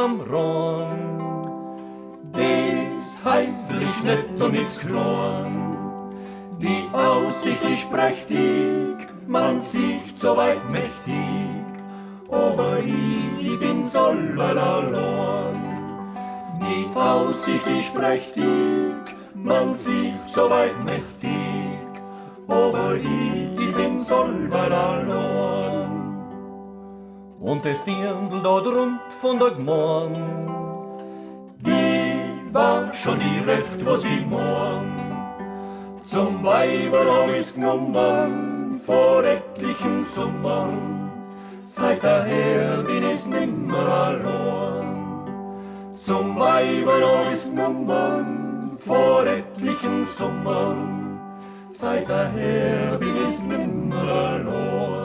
am Rhein. Das Heisel ist nett und nix klein, die Aussicht ist prächtig, man sieht so weit mächtig, aber ich bin selber allein. Die Aussicht ist prächtig, man sieht so weit mächtig, aber ich bin selber allein. Und das Dirndl da rund von der Gmorn, die war schon die Recht, was ich morn. Zum Weiberl hab ich's genommen, vor etlichen Sommern, seit daher bin ich's nimmer allein. Zum Weiberl hab ich's genommen, vor etlichen Sommern, seit daher bin ich's nimmer allein.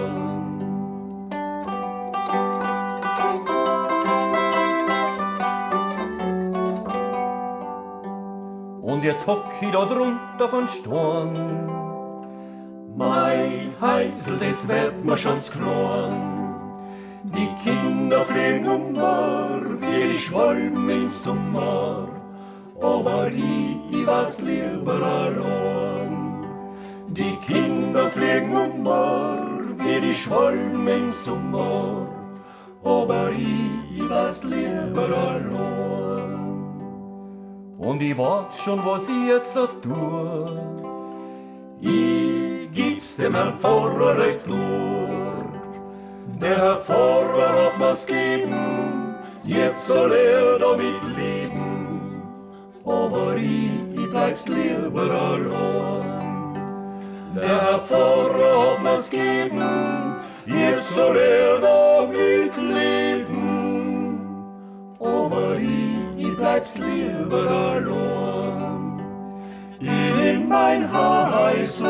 Und jetzt hock ich da drunter von Sturm. Mei Heisel, das wird mir schon skroan. Die Kinder fliegen wie die Schwalben im Sommer, aber ich war's lieber allein. Die Kinder fliegen wie die Schwalben im Sommer, aber ich war's lieber allein. Und ich weiß schon, was ich jetzt so tue. Ich gib's dem Herrn Pfarrer retour. Der Herr Pfarrer hat mir's gegeben, jetzt soll damit leben. Aber ich bleib's lieber allein. Der Herr Pfarrer hat mir's gegeben, jetzt soll damit leben. Aber ich bleib's lieber allein. In mein Heisel